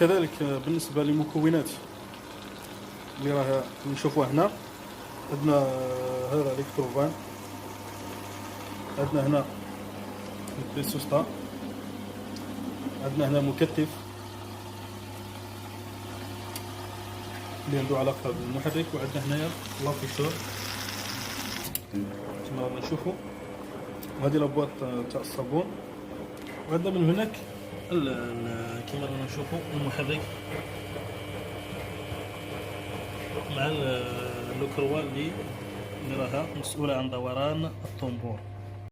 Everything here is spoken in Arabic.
كذلك بالنسبة لمكونات اللي راه نشوفوها هنا، عندنا هذا الكتروفان، عندنا هنا البيسوستا، عندنا هنا مكثف اللي عنده علاقة بالمحرك، وعندنا هنايا لافيشور كما رانا نشوفو، وهذه لابواط تاع الصابون، وعندنا من هناك كما رانا نشوفو المحرك مع الكروة اللي راها مسؤولة عن دوران الطنبور.